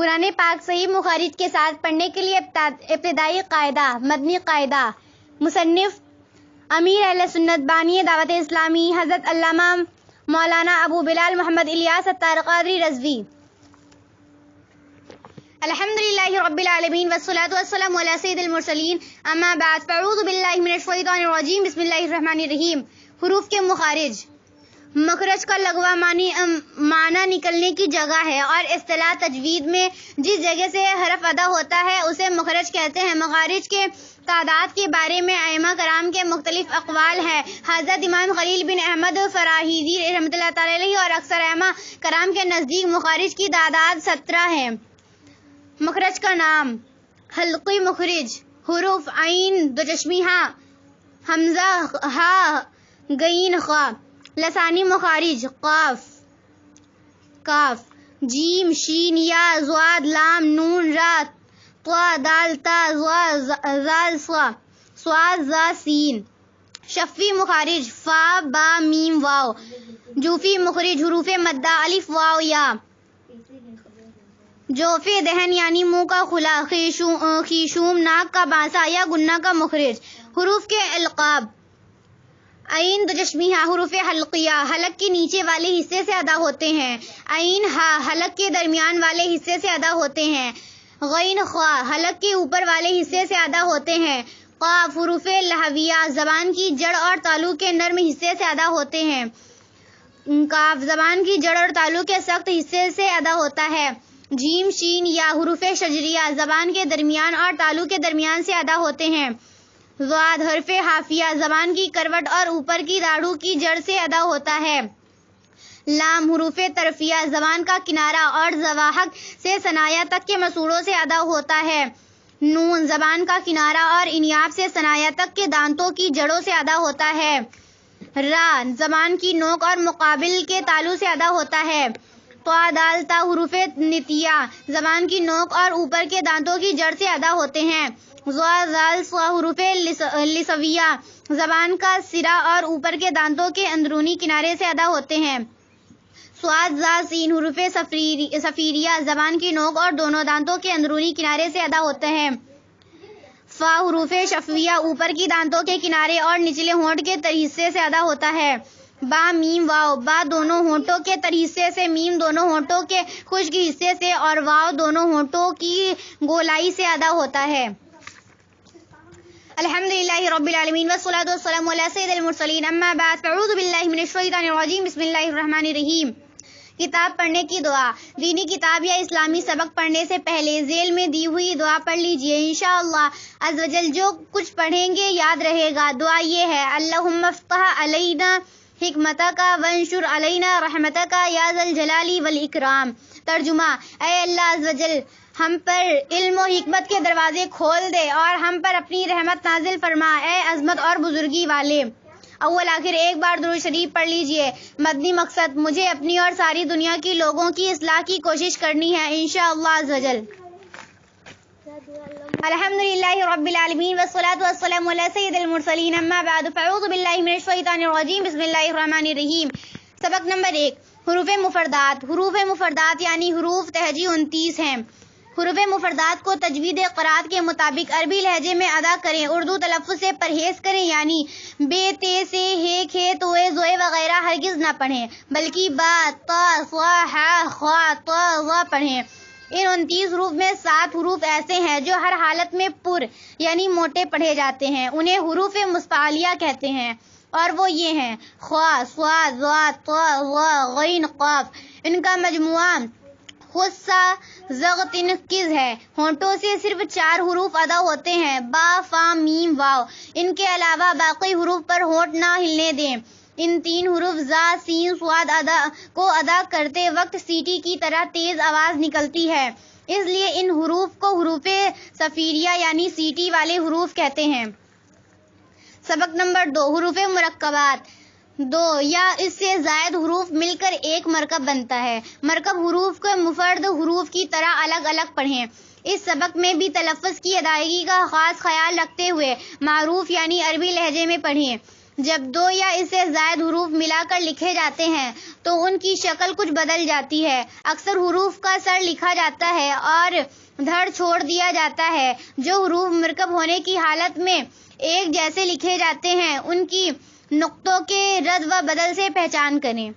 قرآن پاک صحیح مخارج کے ساتھ پڑھنے کے لیے ابتدائی قاعدہ مدنی قاعدہ مصنف امیر اہل سنت بانی دعوت اسلامی حضرت علامہ مولانا ابو بلال محمد الیاس اتار قادری رضوی۔ الحمدللہ رب العالمین والصلاة والسلام علی سید المرسلین، اما بعد فاعوذ باللہ من الشیطان الرجیم، بسم اللہ الرحمن الرحیم۔ حروف کے مخارج۔ مخرج کا لغوی معنی نکلنے کی جگہ ہے اور اصطلاح تجوید میں جس جگہ سے حرف ادا ہوتا ہے اسے مخرج کہتے ہیں۔ مخارج کے تعداد کے بارے میں ائمہ کرام کے مختلف اقوال ہیں۔ حضرت امام خلیل بن احمد فراہیدی رحمۃ اللہ تعالی علیہ اور اکثر ائمہ کرام کے نزدیک مخارج کی تعداد 17 ہے۔ مخرج کا نام: حلقی مخرج، حروف عین دو چشمی ہاء، حمزہ ہا، غین خا۔ لسانی مخارج: قاف، کاف، جیم، شین، یا، ضاد، لام، نون، را، طا، دال، تا، ظا، زال، صا، صاد، زا، سین۔ شفوی مخارج: فا، با، میم، واو۔ جوفی مخرج: حروف مدہ الف، واو، یا۔ جوف دہن یعنی منہ کا کھلا، خیشوم ناک کا بانسا یا گنا کا مخرج۔ حروف کے القاب: عین دو چشمی ہا، حروف حلقیہ حلق کے نیچے والے حصے سے ادا ہوتے ہیں۔ عین ہا حلق کے درمیان والے حصے سے ادا ہوتے ہیں۔ غین خا حلق کے اوپر والے حصے سے ادا ہوتے ہیں۔ قاف حروف لہویہ زبان کی جڑ اور تالو کے نرم حصے سے ادا ہوتے ہیں۔ کاف زبان کی جڑ اور تالو کے سخت حصے سے ادا ہوتا ہے۔ جیم، شین، یا حروف شجریہ زبان کے درمیان اور تالو کے درمیان سے ادا ہوتے ہیں۔ ضاد حرف حافیہ زبان کی کروٹ اور اوپر کی داڑھو کی جڑ سے ادا ہوتا ہے۔ لام حروف طرفیہ زبان کا کنارہ اور زواحق سے ثنایا تک کے مسوڑوں سے ادا ہوتا ہے۔ نون زبان کا کنارہ اور انیاب سے ثنایا تک کے دانتوں کی جڑوں سے ادا ہوتا ہے۔ را زبان کی نوک اور مقابل کے تالو سے ادا ہوتا ہے۔ طا، دال، تا حروف نتیہ زبان کی نوک اور اوپر کے دانتوں کی جڑ سے ادا ہوتے ہیں۔ ظا، زال، صا حروف لثویہ زبان کا سرا اور اوپر کے دانتوں کے اندرونی کنارے سے ادا ہوتے ہیں۔ صاد، زا، سین حروف صفیریہ زبان کی نوک اور دونوں دانتوں کے اندرونی کنارے سے ادا ہوتے ہیں۔ فا حروف شفویہ اوپر کی دانتوں کے کنارے اور نچلے ہونٹ کے تر حصے سے ادا ہوتا ہے۔ با، میم، واو با دونوں ہونٹوں کے تر حصے سے، میم دونوں ہونٹوں کے خشک حصے سے اور واو دونوں ہونٹوں کی گولائی سے ادا ہوتا ہے۔ الحمدللہ رب العالمین والصلاة والسلام علی سید المرسلین، اما بعد فاعوذ باللہ من الشیطان الرجیم، بسم اللہ الرحمن الرحیم۔ کتاب پڑھنے کی دعا۔ دینی کتاب یا اسلامی سبق پڑھنے سے پہلے ذیل میں دی ہوئی دعا پڑھ لیجئے، انشاءاللہ عز و جل جو کچھ پڑھیں گے یاد رہے گا۔ دعا یہ ہے: اللہم افتح علینا حکمتک وانشر علینا رحمتک یا ذا الجلال والاکرام۔ ترجمہ: اے اللہ عز و جل ہم پر علم و حکمت کے دروازے کھول دے اور ہم پر اپنی رحمت نازل فرما، اے عظمت اور بزرگی والے۔ اول آخر ایک بار درود شریف پڑھ لیجئے۔ مدنی مقصد: مجھے اپنی اور ساری دنیا کی لوگوں کی اصلاح کی کوشش کرنی ہے، انشاءاللہ عز و جل۔ الحمدللہ رب العالمین والصلاة والسلام علی سید المرسلین، اما بعد فاعوذ باللہ من الشیطان الرجیم، بسم اللہ الرحمن الرحیم۔ سبق نمبر 1: حروف مفردات۔ حروف مفردات یعنی حروف تہجی 29 ہیں۔ حروف مفردات کو تجوید قرات کے مطابق عربی لہجے میں ادا کریں۔ اردو تلفظ سے پرہیز کریں، یعنی بے، تے، سے، ہے، کھے، توئے، زوئے وغیرہ ہرگز نہ پڑھیں، بلکہ با، تا، صا، حا، خا، طا، ظا پڑھیں۔ ان 29 حروف میں 7 حروف ایسے ہیں جو ہر حالت میں پر یعنی موٹے پڑھے جاتے ہیں، انہیں حروف مستعلیہ کہتے ہیں، اور وہ یہ ہیں: خا، صاد، ضاد، طا، ظا، غین، قاف۔ ان کا مجموعہ خص ضغط کز ہے۔ ہونٹوں سے صرف 4 حروف ادا ہوتے ہیں: با، فا، میم، واو۔ ان کے علاوہ باقی حروف پر ہونٹ نہ ہلنے دیں۔ ان 3 حروف زا، سین، صاد کو ادا کرتے وقت سیٹی کی طرح تیز آواز نکلتی ہے، اس لیے ان حروف کو حروف صفیریہ یعنی سیٹی والے حروف کہتے ہیں۔ سبق نمبر 2: حروف مرکبات۔ 2 یا اس سے زائد حروف مل کر ایک مرکب بنتا ہے۔ مرکب حروف کو مفرد حروف کی طرح الگ الگ پڑھیں۔ اس سبق میں بھی تلفظ کی ادائیگی کا خاص خیال رکھتے ہوئے معروف یعنی عربی لہجے میں پڑھیں۔ جب دو یا اس سے زائد حروف ملا کر لکھے جاتے ہیں تو ان کی شکل کچھ بدل جاتی ہے۔ اکثر حروف کا سر لکھا جاتا ہے اور دھڑ چھوڑ دیا جاتا ہے۔ جو حروف مرکب ہونے کی حالت میں ایک جیسے لکھے جاتے ہیں ان کی نقطوں کے رد و بدل سے پہچان کریں۔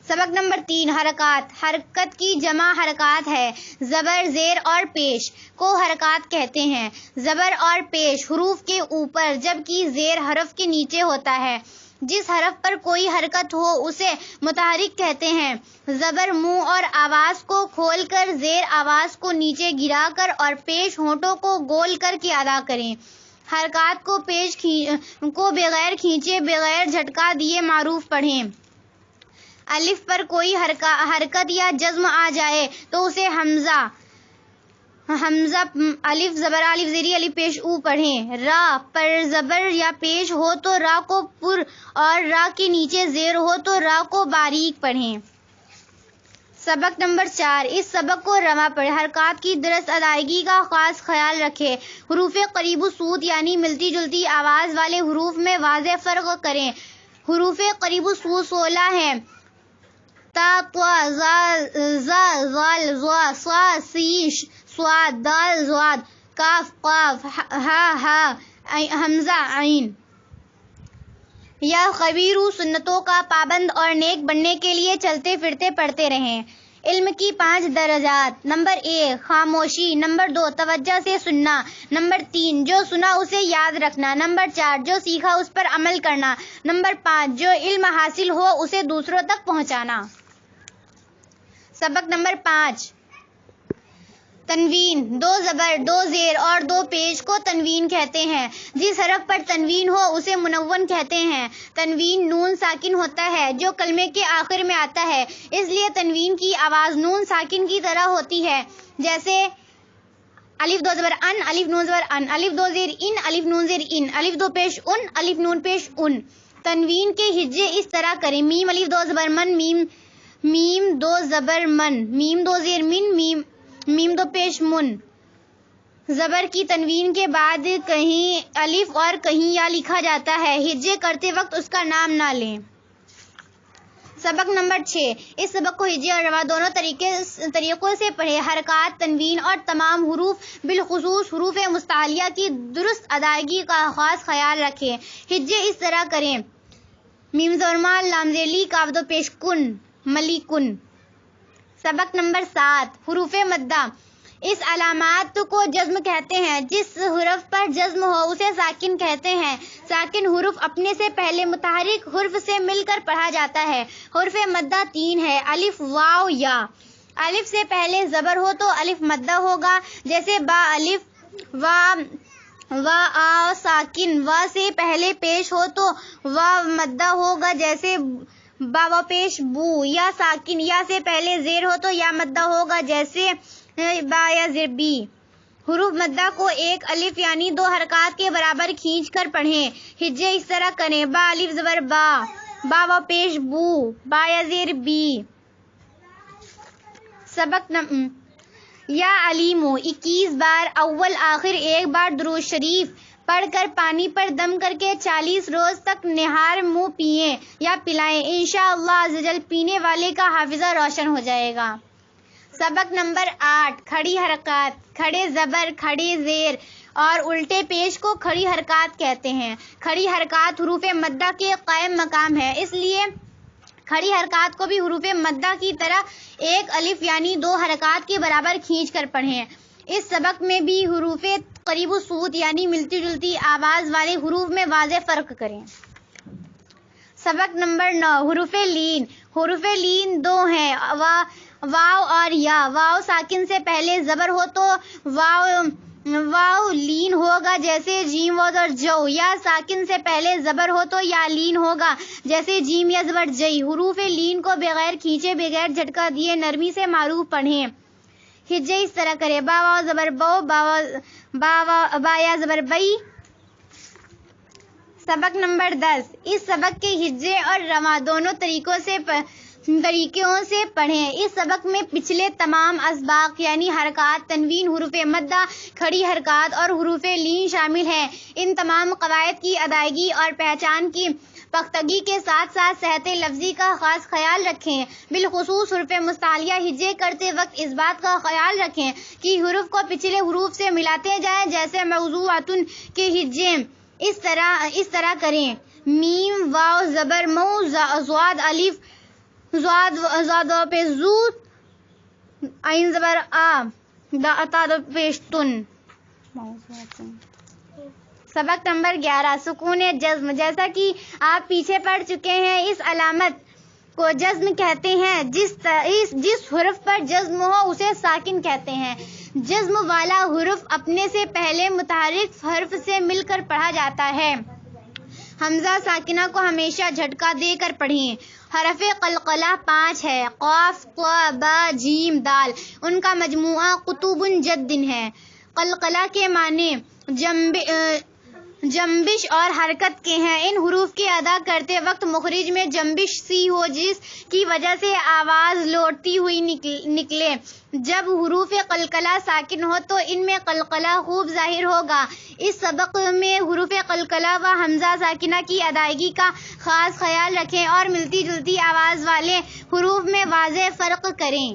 سبق نمبر 3 حرکات۔ حرکت کی جمع حرکات ہے۔ زبر، زیر اور پیش کو حرکات کہتے ہیں۔ زبر اور پیش حروف کے اوپر جبکہ زیر حرف کے نیچے ہوتا ہے۔ جس حرف پر کوئی حرکت ہو اسے متحرک کہتے ہیں۔ زبر منہ اور آواز کو کھول کر، زیر آواز کو نیچے گرا کر اور پیش ہونٹوں کو گول کر کے ادا کریں۔ حرکات کو پیش کو بغیر کھینچے، بغیر جھٹکا دیے معروف پڑھیں۔ الف پر کوئی حرکت یا جزم آ جائے تو اسے حمزہ الف زبر الف زیری الف پیش او پڑھیں۔ را پر زبر یا پیش ہو تو را کو پر اور را کے نیچے زیر ہو تو را کو باریک پڑھیں۔ سبق نمبر 4 اس سبق کو رواں پڑھیں۔ حرکات کی درست ادائیگی کا خاص خیال رکھیں۔ حروف قریب الصوت یعنی ملتی جلتی آواز والے حروف میں واضح فرق کریں۔ حروف قریب الصوت 16 ہیں: تا، طا، زا، زا، ذال، ظا، صا، سین، صاد، دال، ضاد، کاف، قاف، ہا، ہا، حمزہ، عین۔ یا خبیرو سنتوں کا پابند اور نیک بننے کے لیے چلتے پھرتے پڑھتے رہیں۔ علم کی 5 درجات: نمبر 1 خاموشی، نمبر 2 توجہ سے سننا، نمبر 3 جو سنا اسے یاد رکھنا، نمبر 4 جو سیکھا اس پر عمل کرنا، نمبر 5 جو علم حاصل ہو اسے دوسروں تک پہنچانا۔ سبق نمبر 5 تنوین۔ 2 زبر، 2 زیر اور 2 پیش کو تنوین کہتے ہیں۔ جس حرف پر تنوین ہو اسے منون کہتے ہیں۔ تنوین نون ساکن ہوتا ہے جو کلمے کے آخر میں آتا ہے، اس لیے تنوین کی آواز نون ساکن کی طرح ہوتی ہے، جیسے الف 2 زبر ان، الف نون زبر ان، الف 2 زیر ان، الف نون زیر ان، الف 2 پیش ان، الف نون پیش ان۔ تنوین کے ہجے اس طرح کریں: میم الف 2 زبر من، میم 2 زبر من، میم 2 زیر من، میم 2 پیش من۔ زبر کی تنوین کے بعد کہیں الف اور کہیں یا لکھا جاتا ہے، ہجے کرتے وقت اس کا نام نہ لیں۔ سبق نمبر 6 اس سبق کو ہجے اور رواں دونوں طریقوں سے پڑھیں۔ حرکات، تنوین اور تمام حروف بالخصوص حروف مستعلیہ کی درست ادائیگی کا خاص خیال رکھیں۔ ہجے اس طرح کریں: میم زبر ما، لام زیر لی، کاف 2 پیش کن، ملیکن۔ سبق نمبر 7 حروف مدہ۔ اس علامات کو جزم کہتے ہیں۔ جس حرف پر جزم ہو اسے ساکن کہتے ہیں۔ ساکن حرف اپنے سے پہلے متحرک حرف سے مل کر پڑھا جاتا ہے۔ حروف مدہ 3 ہے: الف، واو، یا۔ الف سے پہلے زبر ہو تو الف مدہ ہوگا، جیسے با الف، وا آ ساکن۔ وا سے پہلے پیش ہو تو واو مدہ ہوگا، جیسے با و پیش بو۔ یا ساکن۔ یا سے پہلے زیر ہو تو یا مدہ ہوگا، جیسے با یا زیر بی۔ حروف مدہ کو ایک الف یعنی 2 حرکات کے برابر کھینچ کر پڑھیں۔ ہجے اس طرح کریں: با الف زبر با، با و پیش بو، با یا زیر بی۔ سبق یا علیمو 21 بار اول آخر ایک بار درود شریف پڑھ کر پانی پر دم کر کے 40 روز تک نہار منہ پیئیں یا پلائیں۔ انشاءاللہ عزوجل پینے والے کا حافظہ روشن ہو جائے گا۔ سبق نمبر 8 کھڑی حرکات۔ کھڑے زبر، کھڑے زیر اور الٹے پیش کو کھڑی حرکات کہتے ہیں۔ کھڑی حرکات حروف مدہ کے قائم مقام ہے، اس لیے کھڑی حرکات کو بھی حروف مدہ کی طرح ایک الف یعنی 2 حرکات کے برابر کھینچ کر پڑھیں۔ اس سبق میں بھی حروف قریب الصوت یعنی ملتی جلتی آواز والے حروف میں واضح فرق کریں۔ سبق نمبر 9 حروف لین۔ حروف لین 2 ہیں: واو اور یا۔ واو ساکن سے پہلے زبر ہو تو واو لین ہوگا، جیسے جیم و اور جو۔ یا ساکن سے پہلے زبر ہو تو یا لین ہوگا، جیسے جیم یا زبر جئی۔ حروف لین کو بغیر کھینچے، بغیر جھٹکا دیے نرمی سے معروف پڑھیں۔ ہجے اس طرح کرے: با واو زبر بو، با یا زبر بئی۔ سبق نمبر 10 اس سبق کے ہجے اور رواں دونوں طریقوں سے طریقوں سے پڑھیں۔ اس سبق میں پچھلے تمام اسباق یعنی حرکات، تنوین، حروف مدہ، کھڑی حرکات اور حروف لین شامل ہیں۔ ان تمام قواعد کی ادائیگی اور پہچان کی پختگی کے ساتھ ساتھ صحت لفظی کا خاص خیال رکھیں۔ بالخصوص حروف مستعلیہ ہجے کرتے وقت اس بات کا خیال رکھیں کہ حروف کو پچھلے حروف سے ملاتے جائیں، جیسے موضوعاتن کے ہجے اس طرح کریں: میم واو زبر مو، ضاد الف، ضاد پیش زو، عین زبر آ، تا پیش تن۔ سبق نمبر 11 سکون جزم۔ جیسا کہ آپ پیچھے پڑھ چکے ہیں، اس علامت کو جزم کہتے ہیں۔ جس حرف پر جزم ہو اسے ساکن کہتے ہیں۔ جزم والا حرف اپنے سے پہلے متحرک حرف سے مل کر پڑھا جاتا ہے۔ حمزہ ساکنہ کو ہمیشہ جھٹکا دے کر پڑھیں۔ حرف قلقلہ 5 ہے: قاف، طا، با، جیم، دال۔ ان کا مجموعہ قطب جد ہے۔ قلقلہ کے معنی جنبش اور حرکت کے ہیں۔ ان حروف کے ادا کرتے وقت مخرج میں جنبش سی ہو، جس کی وجہ سے آواز لوٹتی ہوئی نکلے۔ جب حروف قلقلہ ساکن ہو تو ان میں قلقلہ خوب ظاہر ہوگا۔ اس سبق میں حروف قلقلہ و حمزہ ساکنہ کی ادائیگی کا خاص خیال رکھیں اور ملتی جلتی آواز والے حروف میں واضح فرق کریں۔